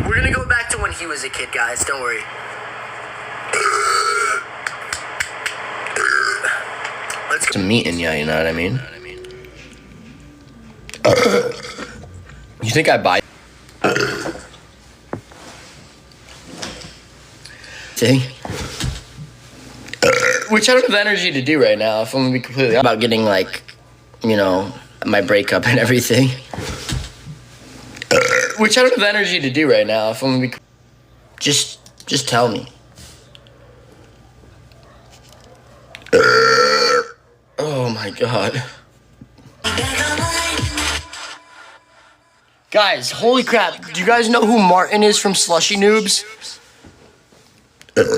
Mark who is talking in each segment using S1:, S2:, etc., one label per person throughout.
S1: We're gonna go back to when he was a kid, guys. Don't worry. Let's go.
S2: Some meat in ya, you know what I mean? You think I buy? Thing? Which I don't have energy to do right now, if I'm gonna be completely honest. About getting, like, you know, my breakup and everything. Which I don't have energy to do right now, if I'm gonna be... Just tell me. Oh my god. Guys, holy crap, do you guys know who Martin is from Slushy Noobs? Yeah.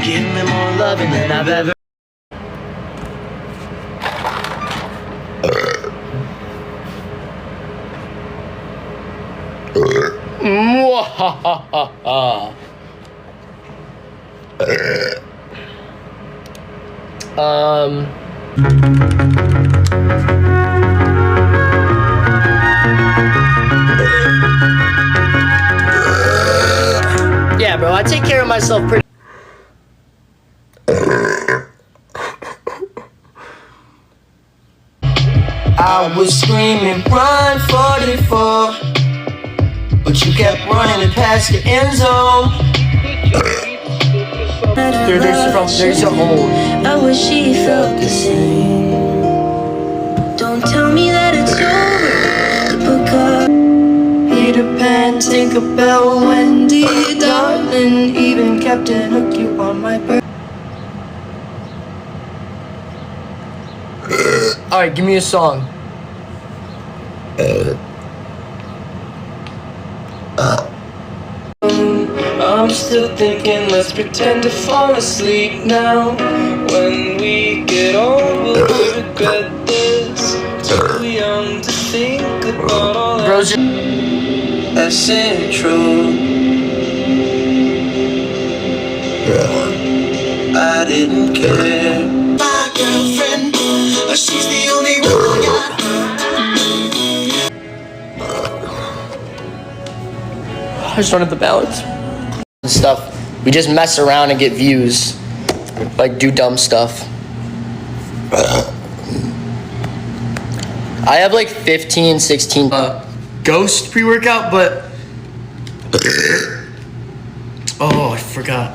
S2: Give me more loving than I've ever. Yeah, bro, I take care of myself pretty. I was screaming, run 44, but you kept running past the end zone. There's a hole.
S3: I wish she felt the same. Don't tell me that it's over, because Peter Pan, Tinkerbell, Wendy, darling, even Captain Hook, you on my birthday.
S2: Alright, give me a song.
S3: I'm still thinking, let's pretend to fall asleep now. When we get old, we'll regret this. Too young to think about all that. That's true. I didn't care. My girlfriend, she's the only one I got.
S2: I just don't have the balance. And stuff. We just mess around and get views. Like, do dumb stuff. I have like 15, 16 Ghost pre-workout, but oh, I forgot.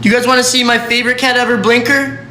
S2: Do you guys want to see my favorite cat ever, Blinker?